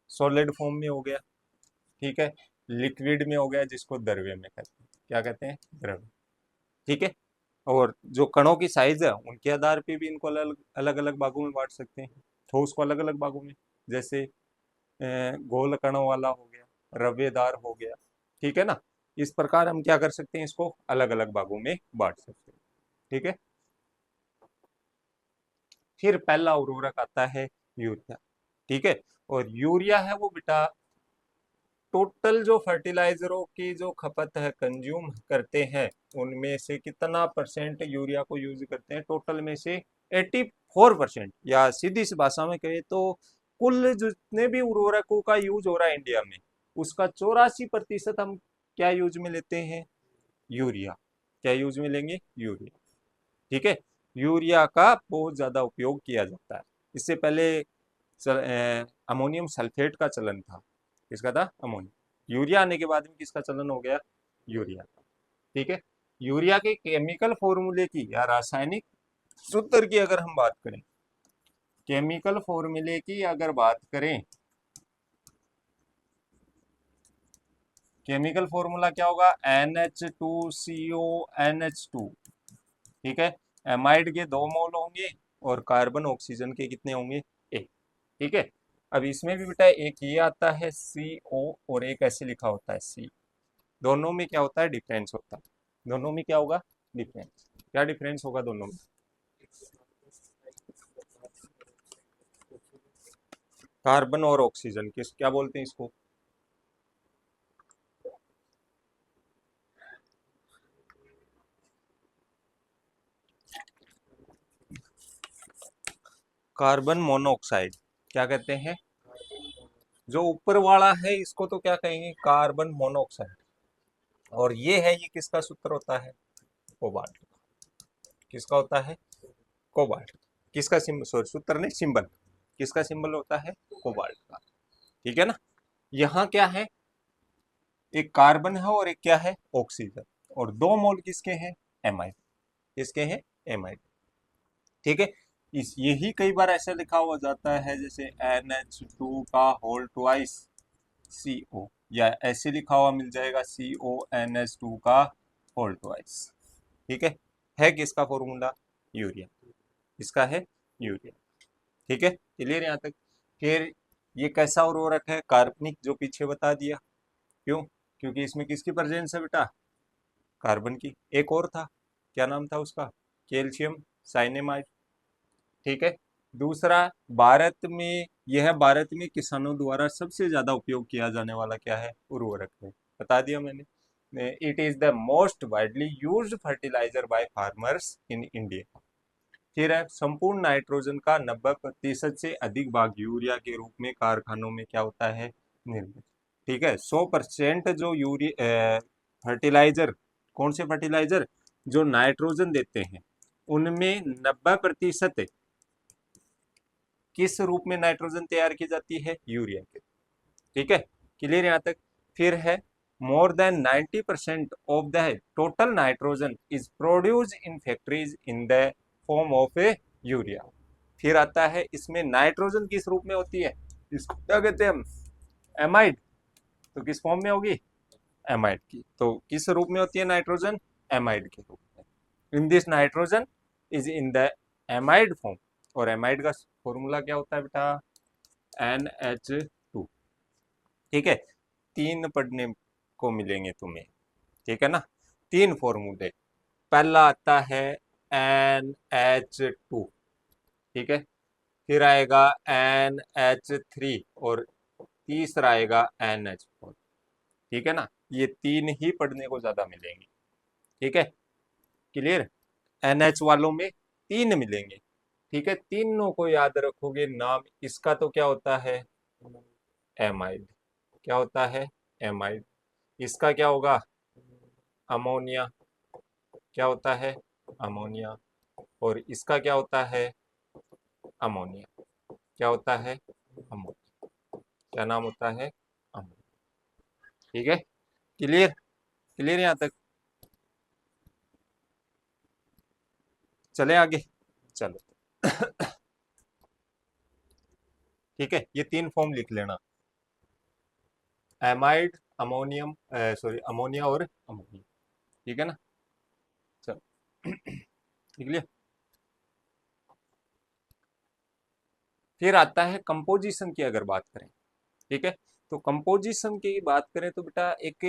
सॉलिड फॉर्म में हो गया। ठीक है, लिक्विड में हो गया, जिसको द्रव्य में कहते हैं। क्या कहते हैं, द्रव्य। ठीक है, और जो कणों की साइज है उनके आधार पे भी इनको अलग अलग अलग भागों में बांट सकते हैं, ठोस को अलग अलग भागों में, जैसे गोल कणों वाला हो गया, रवेदार हो गया, ठीक है ना। इस प्रकार हम क्या कर सकते हैं, इसको अलग अलग भागों में बांट सकते हैं, ठीक है। फिर पहला उर्वरक आता है यूरिया, ठीक है। और यूरिया है वो बेटा टोटल जो फर्टिलाइजरों की जो खपत है, कंज्यूम करते हैं, उनमें से कितना परसेंट यूरिया को यूज करते हैं, टोटल में से 84%, या सीधी सी भाषा में कहे तो कुल जितने भी उर्वरकों का यूज हो रहा है इंडिया में, उसका 84% हम क्या यूज में लेते हैं, यूरिया। क्या यूज में लेंगे, यूरिया, ठीक है। यूरिया का बहुत ज्यादा उपयोग किया जाता है। इससे पहले अमोनियम सल्फेट का चलन था। किसका था, अमोनियम। यूरिया आने के बाद में किसका चलन हो गया, यूरिया का, ठीक है। यूरिया के केमिकल फॉर्मूले की या रासायनिक सूत्र की अगर हम बात करें, केमिकल फॉर्मूले की अगर बात करें, केमिकल फॉर्मूला क्या होगा, NH2CO NH2, ठीक है। एमाइड के 2 मोल होंगे और कार्बन ऑक्सीजन के कितने होंगे, एक, ठीक है। अब इसमें भी बेटा एक ये आता है CO और एक ऐसे लिखा होता है C। दोनों में क्या होता है, डिफरेंस होता है। दोनों में क्या होगा, डिफरेंस। क्या डिफरेंस होगा दोनों में, कार्बन और ऑक्सीजन, किस क्या बोलते हैं इसको, कार्बन मोनोऑक्साइड, क्या कहते हैं। जो ऊपर वाला है इसको तो क्या कहेंगे, कार्बन मोनोऑक्साइड। और ये है, ये किसका सूत्र होता है, कोबाल्ट। किसका होता है, कोबाल्ट। किसका सिंबल, सॉरी सूत्र नहीं, सिंबल। किसका सिंबल होता है, कोबाल्ट का, ठीक है ना। यहाँ क्या है, एक कार्बन है और एक क्या है, ऑक्सीजन, और 2 मोल किसके हैं, एमाइड। किसके हैं, एमाइड, ठीक है। इस यही कई बार ऐसे लिखा हुआ जाता है, जैसे NH2 का होल ट्वाइस CO, या ऐसे लिखा हुआ मिल जाएगा CONH2 का होल ट्वाइस, ठीक है किसका फॉर्मूला, यूरिया। इसका है यूरिया, ठीक है, क्लियर यहाँ तक। फिर ये कैसा उर्वरक है, कार्बनिक, जो पीछे बता दिया। क्यों, क्योंकि इसमें किसकी प्रेजेंस है बेटा, कार्बन की। एक और था, क्या नाम था उसका, कैल्शियम साइनेमाइड, ठीक है। दूसरा, भारत में, यह भारत में किसानों द्वारा सबसे ज्यादा उपयोग किया जाने वाला क्या है, उर्वरक है, बता दिया मैंने। It is the most widely used fertiliser by farmers in India. फिर है, संपूर्ण नाइट्रोजन का 90% से अधिक भाग यूरिया के रूप में कारखानों में क्या होता है, निर्मित, ठीक है। 100% जो यूरिया फर्टिलाइजर, कौन से फर्टिलाइजर, जो नाइट्रोजन देते हैं, उनमें 90% किस रूप में नाइट्रोजन तैयार की जाती है, यूरिया के, ठीक है, क्लियर यहाँ तक। फिर है, more than 90% of the total nitrogen is produce in factories in the form of A urea. फिर आता है, इसमें नाइट्रोजन किस रूप में होती है, इसको क्या कहते हैं हम, एमाइड। तो किस फॉर्म में होगी, एमाइड की। तो किस रूप में होती है नाइट्रोजन, एमाइड के रूप में। In this nitrogen is in the amide form. और एमाइड का फॉर्मूला क्या होता है बेटा, NH2, ठीक है। 3 पढ़ने को मिलेंगे तुम्हें, ठीक है ना, 3 फॉर्मूले। पहला आता है NH2, ठीक है। फिर आएगा NH3 और तीसरा आएगा NH4, ठीक है ना। ये 3 ही पढ़ने को ज्यादा मिलेंगे, ठीक है, क्लियर। NH वालों में 3 मिलेंगे, ठीक है। तीनों को याद रखोगे, नाम इसका तो क्या होता है, एमाइड। क्या होता है, एमाइड। इसका क्या होगा, अमोनिया। क्या होता है, अमोनिया। और इसका क्या होता है, अमोनिया। क्या होता है, अमोनिया। क्या नाम होता है, अमोनिया, ठीक है, क्लियर। क्लियर यहाँ तक, चले आगे, चलो। ठीक है, ये 3 फॉर्म लिख लेना, एमाइड, अमोनियम, सॉरी अमोनिया और अमोनिया, ठीक है ना। चलो, ठीक है। फिर आता है कंपोजिशन की अगर बात करें, ठीक है, तो कंपोजिशन की बात करें तो बेटा एक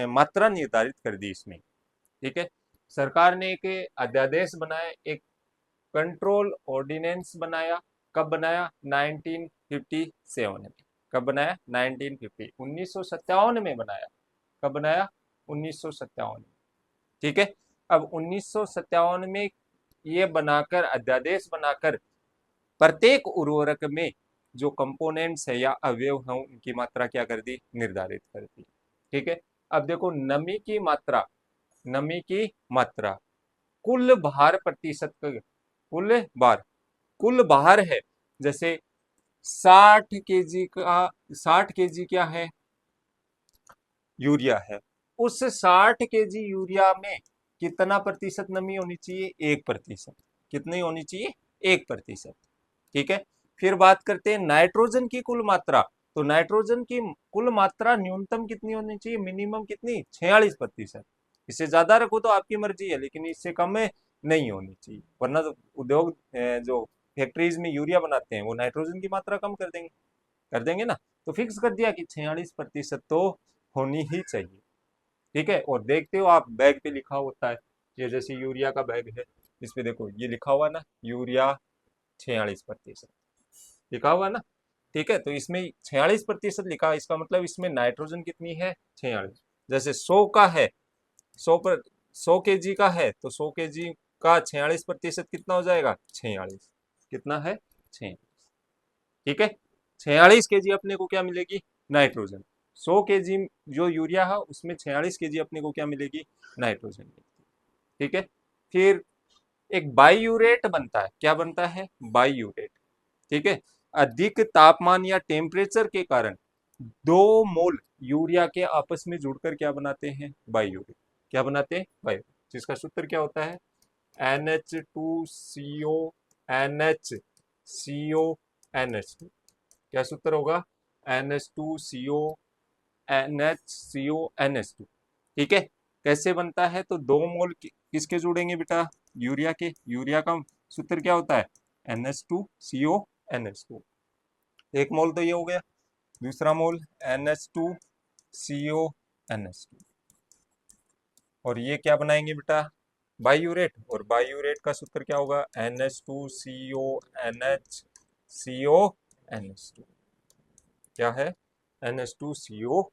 मात्रा निर्धारित कर दी इसमें, ठीक है। सरकार ने एक अध्यादेश बनाया, एक कंट्रोल ऑर्डिनेंस बनाया। कब बनाया? 1957 में। कब बनाया? 1957 में बनाया। कब बनाया? 1957 में, ठीक है। अब 1957 में ये बनाकर, अध्यादेश बनाकर, प्रत्येक उर्वरक में जो कंपोनेंट्स है या अवयव है उनकी मात्रा क्या कर दी? निर्धारित कर दी, ठीक है। अब देखो नमी की मात्रा, नमी की मात्रा कुल भार प्रतिशत, कुल भार, कुल भार है, जैसे 60 kg का, 60 kg क्या है? यूरिया है। उस 60 kg यूरिया में कितना प्रतिशत नमी होनी चाहिए? 1%। कितनी होनी चाहिए? 1%, ठीक है। फिर बात करते हैं नाइट्रोजन की कुल मात्रा। तो नाइट्रोजन की कुल मात्रा न्यूनतम कितनी होनी चाहिए? मिनिमम कितनी? 46%। इससे ज्यादा रखो तो आपकी मर्जी है, लेकिन इससे कम में नहीं होनी चाहिए, वरना तो उद्योग जो फैक्ट्रीज में यूरिया बनाते हैं वो नाइट्रोजन की मात्रा कम कर देंगे, कर देंगे ना। तो फिक्स कर दिया कि 46% तो होनी ही चाहिए, ठीक है। और देखते हो आप बैग पे लिखा होता है, ये जैसे यूरिया का बैग है, इस पे देखो ये लिखा हुआ ना, यूरिया 46% लिखा हुआ ना, ठीक है। तो इसमें 46% लिखा है, इसका मतलब इसमें नाइट्रोजन कितनी है? 46। जैसे 100 का है, 100 kg का है, तो 100 kg का 46% कितना हो जाएगा? 46। कितना है? 46, ठीक है। 46 kg अपने को क्या मिलेगी? नाइट्रोजन। 100 kg जो यूरिया है उसमें 46 kg अपने को क्या मिलेगी? नाइट्रोजन, ठीक है। फिर एक बाईयूरेट बनता है, क्या बनता है? बाईयूरेट, ठीक है। अधिक तापमान या टेम्परेचर के कारण दो मोल यूरिया के आपस में जुड़कर क्या बनाते हैं? बाईयूरेट। क्या बनाते हैं? बाईयूरेट, जिसका सूत्र क्या होता है? NH2CO, NH CO, NH2। क्या सूत्र होगा? NH2CO, NH CO, NH2, ठीक है। कैसे बनता है? तो दो मोल किसके जुड़ेंगे बेटा? यूरिया के। यूरिया का सूत्र क्या होता है? NH2CO, NH2। एक मोल तो ये हो गया, दूसरा मोल NH2CO, NH2, और ये क्या बनाएंगे बेटा? बाईयूरेट। और बाईयूरेट का सूत्र क्या होगा? NH2CO, NH CO, NH2। क्या है? NH2CO,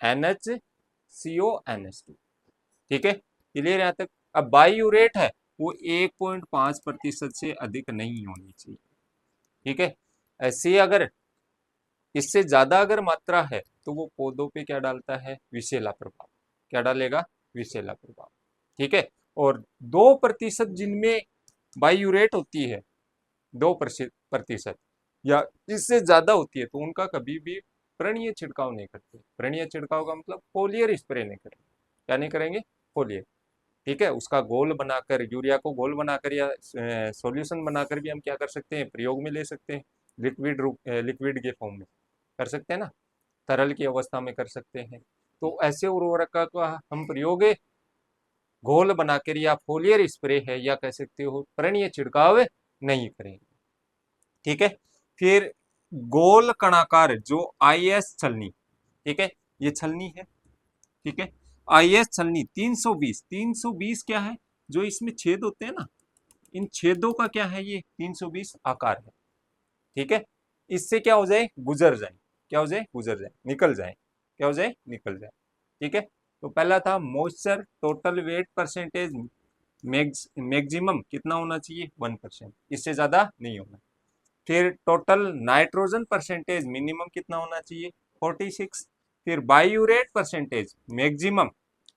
NH CO, NH2, ठीक है। क्लियर यहाँ तक? अब बाईयूरेट है वो 1.5% से अधिक नहीं होनी चाहिए, ठीक है। ऐसे अगर इससे ज्यादा अगर मात्रा है तो वो पौधों पे क्या डालता है? विषैला प्रभाव। क्या डालेगा? विषैला प्रभाव, ठीक है। और 2% जिनमें बाईयूरेट होती है, 2% या इससे ज्यादा होती है, तो उनका कभी भी प्रणीय छिड़काव नहीं करते। प्रणीय छिड़काव का मतलब फोलियर स्प्रे नहीं करेंगे। क्या नहीं करेंगे? फोलियर, ठीक है। उसका घोल बनाकर, यूरिया को घोल बनाकर या सॉल्यूशन बनाकर भी हम क्या कर सकते हैं? प्रयोग में ले सकते हैं, लिक्विड रूप, लिक्विड के फॉर्म में कर सकते हैं ना, तरल की अवस्था में कर सकते हैं। तो ऐसे उर्वरक का हम प्रयोग घोल बनाकर या फोलियर स्प्रे है या कह सकते हो प्रणीय छिड़काव नहीं करेंगे, ठीक है। फिर गोल कणाकार जो IS छलनी, ठीक है, ये छलनी है, ठीक है। IS छलनी 320, 320 क्या है? जो इसमें छेद होते हैं ना, इन छेदों का क्या है? ये 320 आकार है, ठीक है। इससे क्या हो जाए? गुजर जाए। क्या हो जाए? गुजर जाए, निकल जाए। क्या हो जाए? निकल जाए, ठीक है। तो पहला था moisture total weight percentage, maximum कितना होना चाहिए? 1%, इससे ज्यादा नहीं होना। फिर टोटल नाइट्रोजन परसेंटेज मिनिमम कितना होना चाहिए? 46। फिर बाईयूरेट परसेंटेज मैक्सिमम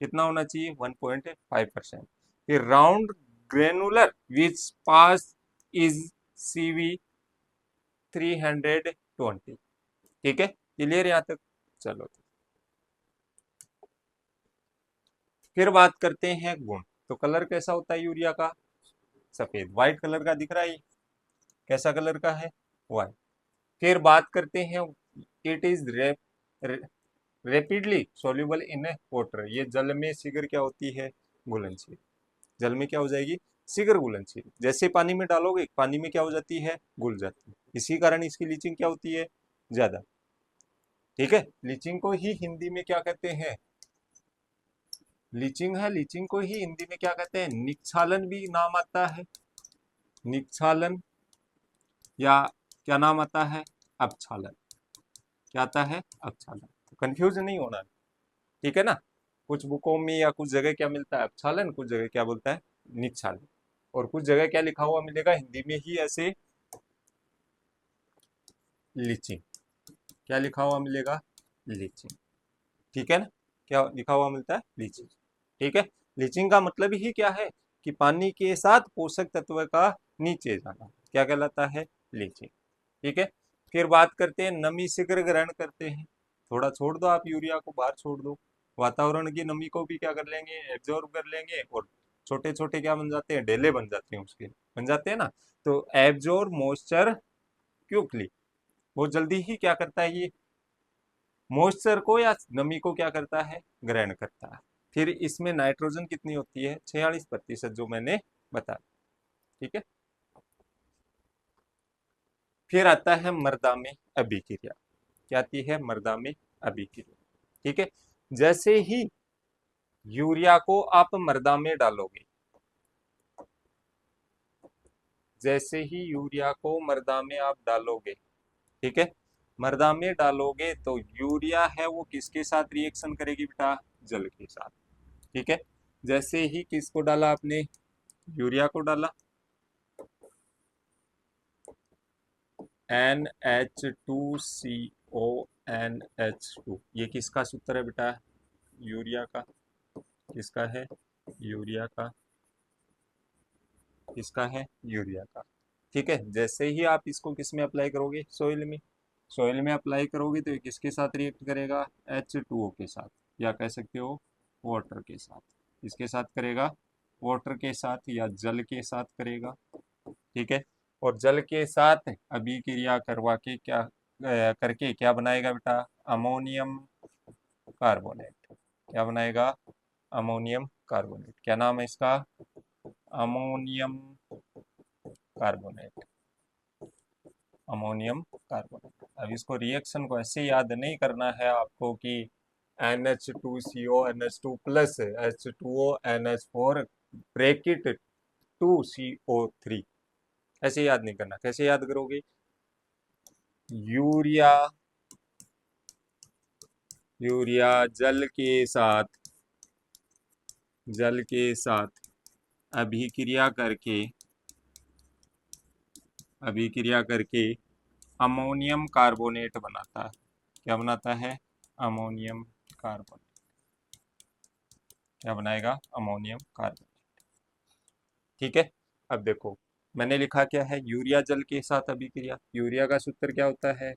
कितना होना चाहिए? 1.5%। फिर round granular which pass is CV 320, ठीक है। क्लियर यहाँ तक? चलो, फिर बात करते हैं गुण। तो कलर कैसा होता है यूरिया का? सफेद, व्हाइट कलर का दिख रहा है। कैसा कलर का है? व्हाइट। फिर बात करते हैं, it is rapidly soluble in water, ये जल में शीघ्र क्या होती है? घुलनशील। जल में क्या हो जाएगी, शीघ्र घुलनशील। जैसे पानी में डालोगे पानी में क्या हो जाती है, घुल जाती है, इसी कारण इसकी लीचिंग क्या होती है, ज्यादा। ठीक है, लीचिंग को ही हिंदी में क्या कहते हैं, लीचिंग है, लीचिंग को ही हिंदी में क्या कहते हैं, निक्षालन भी नाम आता है, निक्षालन, या क्या नाम आता है, अपक्षालन। क्या आता है, अपक्षालन। कंफ्यूज नहीं होना, ठीक है ना। कुछ बुकों में या कुछ जगह क्या मिलता है, अपक्षालन, कुछ जगह क्या बोलता है, निक्षालन, और कुछ जगह क्या लिखा हुआ मिलेगा हिंदी में ही ऐसे, लीचिंग। क्या लिखा हुआ मिलेगा, लीचिंग। ठीक है ना, क्या लिखा हुआ मिलता है, लीचिंग। ठीक है, लीचिंग का मतलब ही क्या है कि पानी के साथ पोषक तत्व का नीचे जाना, क्या कहलाता है, लीचिंग। ठीक है, फिर बात करते हैं नमी शीघ्र ग्रहण करते हैं। थोड़ा छोड़ दो आप, यूरिया को बाहर छोड़ दो, वातावरण की नमी को भी क्या कर लेंगे, एब्जॉर्ब कर लेंगे, और छोटे छोटे क्या बन जाते हैं, ढेले बन जाते हैं, उसके बन जाते हैं ना। तो एब्जॉर्ब मॉइस्चर क्विकली, बहुत जल्दी ही क्या करता है ये, मॉइस्चर को या नमी को क्या करता है, ग्रहण करता है। फिर इसमें नाइट्रोजन कितनी होती है, 46%, जो मैंने बताया। ठीक है, फिर आता है मृदा में अभिक्रिया। क्या आती है, मृदा में अभिक्रिया। ठीक है, जैसे ही यूरिया को आप मृदा में डालोगे, जैसे ही यूरिया को मृदा में आप डालोगे, ठीक है, मृदा में डालोगे तो यूरिया है वो किसके साथ रिएक्शन करेगी बेटा, जल के साथ। ठीक है, जैसे ही किसको डाला आपने, यूरिया को डाला, NH2CO NH2, ये किसका सूत्र है बेटा, यूरिया का। किसका है, यूरिया का। किसका है, यूरिया का। ठीक है, जैसे ही आप इसको किस में अप्लाई करोगे, सोइल में, सोइल में अप्लाई करोगे तो ये किसके साथ रिएक्ट करेगा, H2O के साथ, या कह सकते हो वाटर के साथ। किसके साथ करेगा, वाटर के साथ या जल के साथ करेगा। ठीक है, और जल के साथ अभिक्रिया करवा के क्या करके क्या बनाएगा बेटा, अमोनियम कार्बोनेट। क्या बनाएगा, अमोनियम कार्बोनेट। क्या नाम है इसका, अमोनियम कार्बोनेट, अमोनियम कार्बोनेट। अब इसको रिएक्शन को ऐसे याद नहीं करना है आपको कि NH2CO NH2 plus H2O NH4 bracket 2CO3, ऐसे याद नहीं करना। कैसे याद करोगे, यूरिया, यूरिया जल के साथ, जल के साथ अभिक्रिया करके, अभिक्रिया करके अमोनियम कार्बोनेट बनाता है। क्या बनाता है, अमोनियम कार्बोनेट। क्या बनाएगा, अमोनियम कार्बोनेट। ठीक है, अब देखो मैंने लिखा क्या है, यूरिया जल के साथ अभिक्रिया। यूरिया का सूत्र क्या होता है,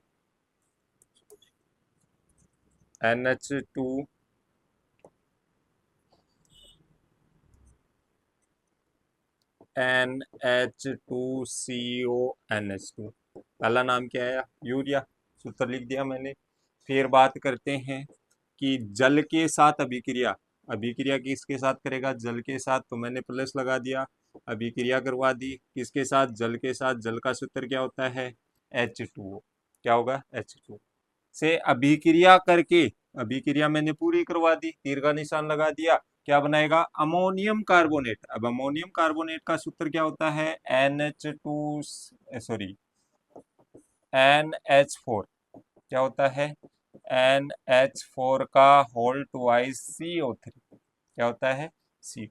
NH2 NH2CO NH2, पहला नाम क्या है, यूरिया, सूत्र लिख दिया मैंने। फिर बात करते हैं कि जल के साथ अभिक्रिया, अभिक्रिया किसके साथ करेगा, जल के साथ, तो मैंने प्लस लगा दिया, अभिक्रिया करवा दी किसके साथ, जल के साथ। जल का सूत्र क्या होता है, H2O। क्या होगा, H2O से अभिक्रिया करके, अभिक्रिया मैंने पूरी करवा दी, तीर का निशान लगा दिया, क्या बनाएगा, अमोनियम कार्बोनेट। अब अमोनियम कार्बोनेट का सूत्र क्या होता है, NH2 सॉरी NH4। क्या होता है, NH4 का होल ट्वाइस CO3। क्या होता है, C।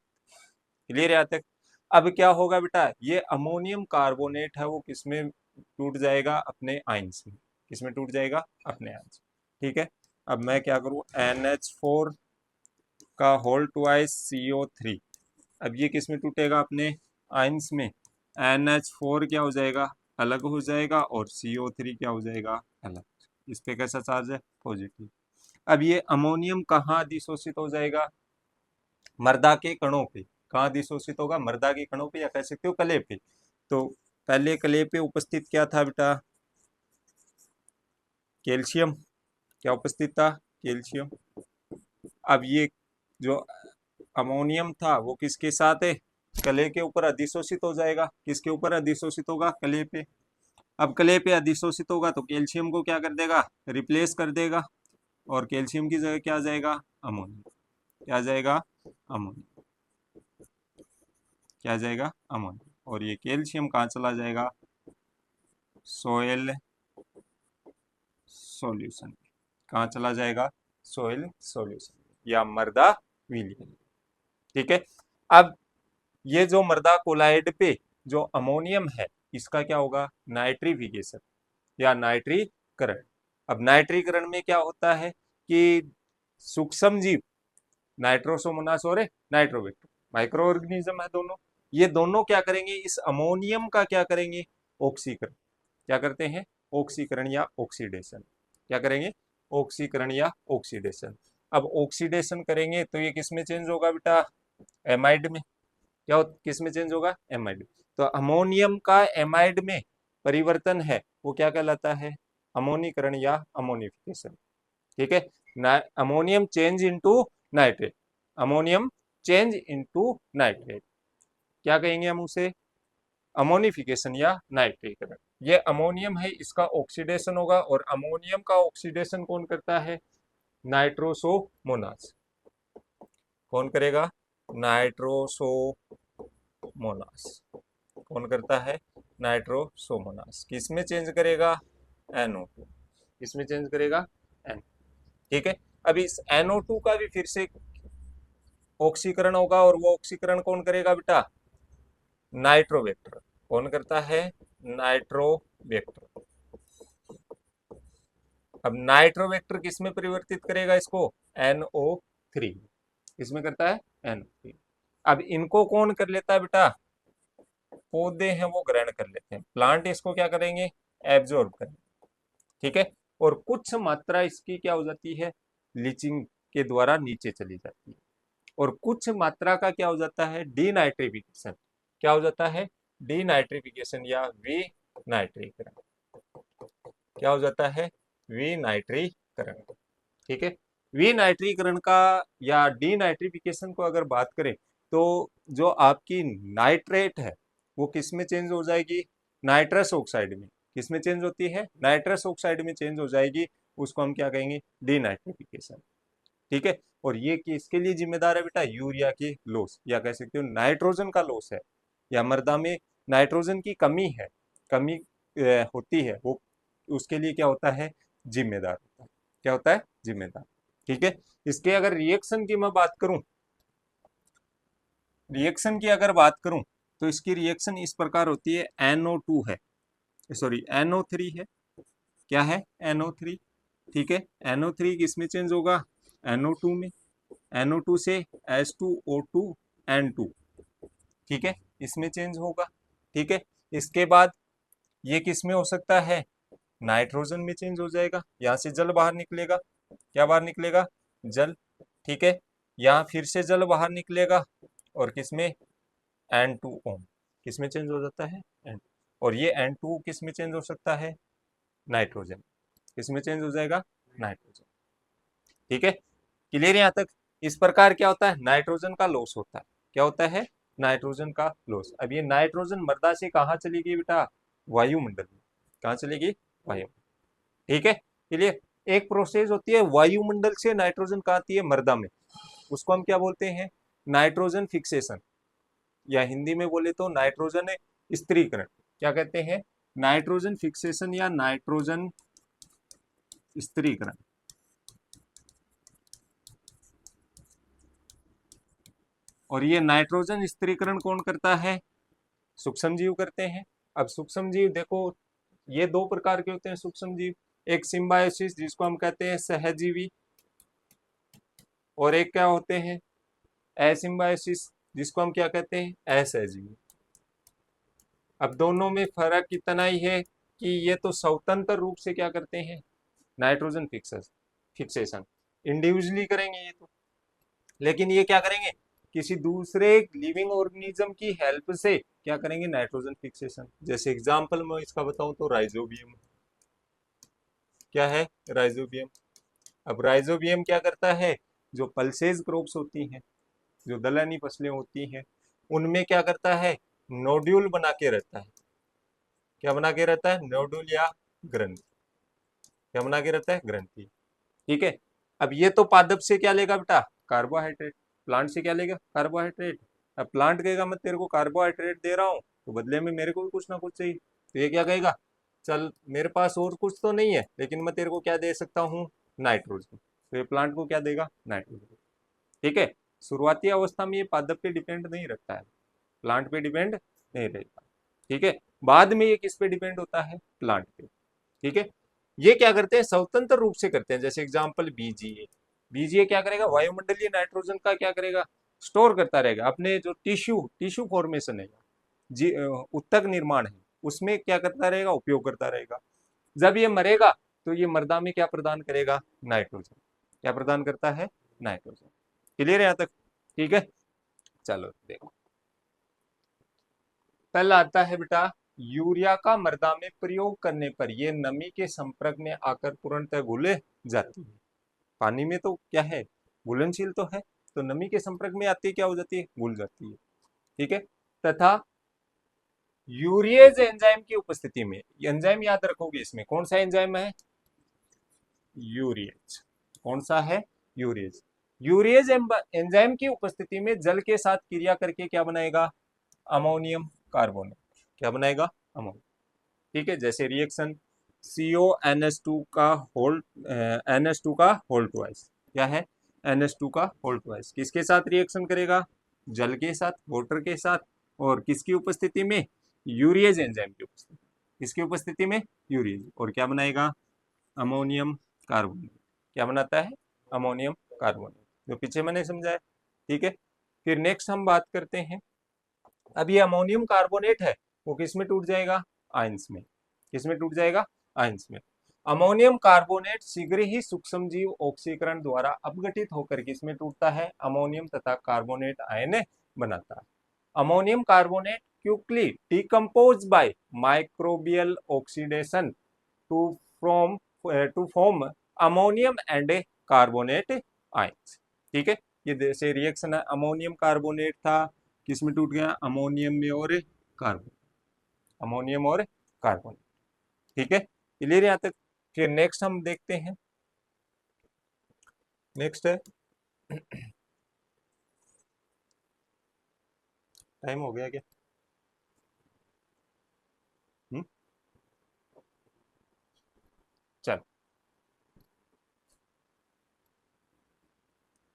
क्लियर है यहाँ तक। अब क्या होगा बेटा, ये अमोनियम कार्बोनेट है वो किसमें टूट जाएगा, अपने आयंस में। किसमें टूट जाएगा, अपने आयंस। ठीक है, अब मैं क्या करूँ, NH4 का होल ट्वाइस CO3, अब ये किस में टूटेगा, अपने आयंस में। NH4 क्या हो जाएगा, अलग हो जाएगा, और CO3 क्या हो जाएगा, अलग। इस पे कैसा चार्ज है, पॉजिटिव। अब ये अमोनियम कहाँ अधिशोषित हो जाएगा, मृदा के कणों पे। कहाँ अधिशोषित होगा, मृदा के कणों पे, या कह सकते हो कले पे। तो पहले कले पे उपस्थित क्या था बेटा, कैल्शियम। क्या उपस्थित था, कैल्शियम। अब ये जो अमोनियम था वो किसके साथ है, कले के ऊपर अधिशोषित हो जाएगा। किसके ऊपर अधिशोषित होगा? कले पे। अब कले पे अधिशोषित होगा तो कैल्शियम को क्या कर देगा? रिप्लेस कर देगा, और कैल्शियम की जगह क्या आ जाएगा? अमोनिया। क्या आ जाएगा? अमोनिया। क्या आ जाएगा? अमोनिया। और ये कैल्शियम कहाँ चला जाएगा? Soil solution. कहाँ चला जाएगा? सोयल सॉल्यूशन या मृदा विलयन। ठीक है। अब ये जो मृदा कोलाइड पे जो अमोनियम है, इसका क्या होगा? नाइट्रिफिकेशन या नाइट्रीकरण। अब नाइट्रीकरण में क्या होता है कि सूक्ष्म जीव नाइट्रोसोमोनास और नाइट्रोबैक्टर माइक्रो ऑर्गेनिज्म है दोनों, ये दोनों क्या करेंगे? इस अमोनियम का क्या करेंगे? ऑक्सीकरण। क्या करते हैं? ऑक्सीकरण या ऑक्सीडेशन। क्या करेंगे? ऑक्सीकरण या ऑक्सीडेशन। अब ऑक्सीडेशन करेंगे तो ये किस में चेंज होगा बेटा? एमाइड में। किस में चेंज होगा? एमाइड। तो अमोनियम का एमाइड में परिवर्तन है वो क्या कहलाता है? अमोनीकरण या अमोनिफिकेशन। ठीक है। Ammonium change into nitrate. Ammonium change into nitrate क्या कहेंगे हम उसे? अमोनिफिकेशन या नाइट्रीकरण। ये अमोनियम है, इसका ऑक्सीडेशन होगा, और अमोनियम का ऑक्सीडेशन कौन करता है? नाइट्रोसोमोनास। कौन करेगा? नाइट्रोसोमोनास। कौन करता है? नाइट्रोसोमोनास। किसमें चेंज करेगा? NO2। किसमें चेंज करेगा? N। ठीक है। अब इस NO2 का भी फिर से ऑक्सीकरण होगा, और वो ऑक्सीकरण कौन करेगा बेटा? नाइट्रोवेक्टर। कौन करता है? नाइट्रोवेक्टर। अब नाइट्रोवेक्टर किस में परिवर्तित करेगा इसको? NO3। किसमें करता है? NO3। अब इनको कौन कर लेता है बेटा? पौधे हैं वो ग्रहण कर लेते हैं, प्लांट इसको क्या करेंगे? एब्जॉर्ब करेंगे। ठीक है। और कुछ मात्रा इसकी क्या हो जाती है? लीचिंग के द्वारा नीचे चली जाती है, और कुछ मात्रा का क्या हो जाता है? डीनाइट्रिफिकेशन। क्या हो जाता है? डीनाइट्रिफिकेशन या विनाइट्रीकरण। क्या हो जाता है? विनाइट्रीकरण। ठीक है। विनाइट्रीकरण का या डीनाइट्रिफिकेशन को अगर बात करें तो जो आपकी नाइट्रेट है वो किस में चेंज हो जाएगी? नाइट्रस ऑक्साइड में। किस में चेंज होती है? नाइट्रस ऑक्साइड में चेंज हो जाएगी। उसको हम क्या कहेंगे? डीनाइट्रिफिकेशन। ठीक है। और ये किसके लिए जिम्मेदार है बेटा? यूरिया की लॉस, या कह सकते हो नाइट्रोजन का लॉस है, या मृदा में नाइट्रोजन की कमी है, कमी होती है, वो उसके लिए क्या होता है? जिम्मेदार होता है। क्या होता है? जिम्मेदार। ठीक है। इसके अगर रिएक्शन की मैं बात करूं, रिएक्शन की अगर बात करूं तो इसकी रिएक्शन इस प्रकार होती है। NO2 है, सॉरी NO3 है। क्या है? NO3। ठीक है। NO3 किस में चेंज होगा? NO2 में। NO2 से H2O2 N2। ठीक है। इसमें चेंज होगा। ठीक है। इसके बाद ये किस में हो सकता है? नाइट्रोजन में चेंज हो जाएगा। यहाँ से जल बाहर निकलेगा। क्या बाहर निकलेगा? जल। ठीक है। यहाँ फिर से जल बाहर निकलेगा, और किसमें? N2O। किस में चेंज हो जाता है? N। और ये N2 किस में चेंज हो सकता है? नाइट्रोजन। किस में चेंज हो जाएगा? नाइट्रोजन। ठीक है। क्लियर यहाँ तक? इस प्रकार क्या होता है? नाइट्रोजन का लॉस होता है। क्या होता है? नाइट्रोजन का लॉस। अब ये नाइट्रोजन मृदा से कहाँ चलेगी बेटा? वायुमंडल में। कहाँ चलेगी? वायु। ठीक है। क्लियर? एक प्रोसेस होती है वायुमंडल से नाइट्रोजन कहाँ आती है? मृदा में। उसको हम क्या बोलते हैं? नाइट्रोजन फिक्सेशन, या हिंदी में बोले तो नाइट्रोजन स्थिरीकरण। क्या कहते हैं? नाइट्रोजन फिक्सेशन या नाइट्रोजन स्थिरीकरण। और ये नाइट्रोजन स्थिरीकरण कौन करता है? सूक्ष्म जीव करते हैं। अब सूक्ष्म जीव देखो, ये दो प्रकार के होते हैं सूक्ष्म जीव। एक सिम्बायोसिस जिसको हम कहते हैं सहजीवी, और एक क्या होते हैं? एसिम्बायोसिस जिसको हम क्या कहते हैं? असहजीवी। अब दोनों में फर्क इतना ही है कि ये तो स्वतंत्र रूप से क्या करते हैं? नाइट्रोजन फिक्सेशन इंडिविजुअली करेंगे ये तो, लेकिन ये क्या करेंगे? किसी दूसरे लिविंग ऑर्गेनिज्म की हेल्प से क्या करेंगे? Nitrogen fixation. जैसे एग्जांपल मैं इसका बताऊं तो राइजोबियम। क्या है? राइजोबियम। अब राइजोबियम क्या करता है? जो पल्सेज क्रॉप्स होती हैं, जो दलहनी फसलें होती हैं, उनमें क्या करता है, नोड्यूल बना के रहता है। क्या बना के रहता है, नोड्यूल या ग्रंथि। क्या बना के रहता है, ग्रंथि। ठीक है, अब ये तो पादप से क्या लेगा बेटा, कार्बोहाइड्रेट। प्लांट से क्या लेगा, कार्बोहाइड्रेट। अब प्लांट कहेगा मैं तेरे को कार्बोहाइड्रेट दे रहा हूँ, तो बदले में मेरे को भी कुछ ना कुछ चाहिए। तो ये क्या कहेगा, चल मेरे पास और कुछ तो नहीं है, लेकिन मैं तेरे को क्या दे सकता हूँ, नाइट्रोजन। तो ये प्लांट को क्या देगा, नाइट्रोजन। ठीक है, शुरुआती अवस्था में ये पादप पे डिपेंड नहीं रखता है, प्लांट पे डिपेंड नहीं रहता। ठीक है, बाद में ये किस पे डिपेंड होता है, प्लांट पे। ठीक है, ये क्या करते हैं, स्वतंत्र रूप से करते हैं। जैसे एग्जांपल बीजीए, बीजीए क्या करेगा, वायुमंडलीय नाइट्रोजन का क्या करेगा, स्टोर करता रहेगा। अपने जो टिश्यू टिश्यू फॉर्मेशन है, जी उत्तक निर्माण है, उसमें क्या करता रहेगा, उपयोग करता रहेगा। जब ये मरेगा तो ये मर्दा में क्या प्रदान करेगा, नाइट्रोजन। क्या प्रदान करता है, नाइट्रोजन। क्लियर है यहाँ तक, ठीक है। चलो देखो, पहला आता है बेटा, यूरिया का मृदा में प्रयोग करने पर यह नमी के संपर्क में आकर पूर्णतः घुल जाती है। पानी में तो क्या है, घुलनशील तो है, तो नमी के संपर्क में आती है, क्या हो जाती है, घुल जाती है। ठीक है, तथा यूरिएज एंजाइम की उपस्थिति में, एंजाइम याद रखोगे इसमें कौन सा एंजाइम है, यूरिएज। कौन सा है, यूरिएज। यूरिएज एंजाइम की उपस्थिति में जल के साथ क्रिया करके क्या बनाएगा, अमोनियम कार्बोनेट। क्या बनाएगा, अमोनियम। ठीक है, जैसे रिएक्शन CONH2 का होल NH2 का होल ट्वाइस, क्या है, NH2 का होल ट्वाइस किसके साथ रिएक्शन करेगा, जल के साथ, वाटर के साथ, और किसकी उपस्थिति में, यूरिएज एंजाइम की उपस्थिति। किसकी उपस्थिति में, यूरिएज, और क्या बनाएगा, अमोनियम कार्बोनेट। क्या बनाता है, अमोनियम कार्बोनेट, जो पीछे मैंने समझाया। ठीक है, फिर नेक्स्ट हम बात करते हैं, अब ये अमोनियम कार्बोनेट है, वो किस में टूट जाएगा, आयंस में। किस में टूट जाएगा, आयंस में। अमोनियम कार्बोनेट शीघ्र ही सूक्ष्मजीव ऑक्सीकरण द्वारा अपघटित होकर किसमें टूटता है, अमोनियम तथा कार्बोनेट आयन बनाता है। Ammonium carbonate quickly decompose by microbial oxidation to from to form ammonium and carbonate ions. ठीक है, ये जैसे रिएक्शन है, अमोनियम कार्बोनेट था, किसमें टूट गया, अमोनियम में और कार्बन, अमोनियम और कार्बन। ठीक है, क्लियर यहाँ तक। फिर नेक्स्ट हम देखते हैं, नेक्स्ट है, टाइम हो गया क्या, चल।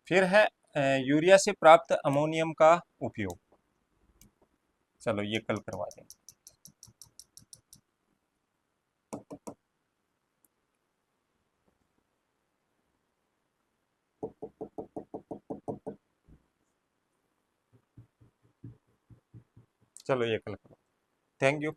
फिर है यूरिया से प्राप्त अमोनियम का उपयोग। चलो ये कल करवा दें। चलो ये कल करवा, थैंक यू।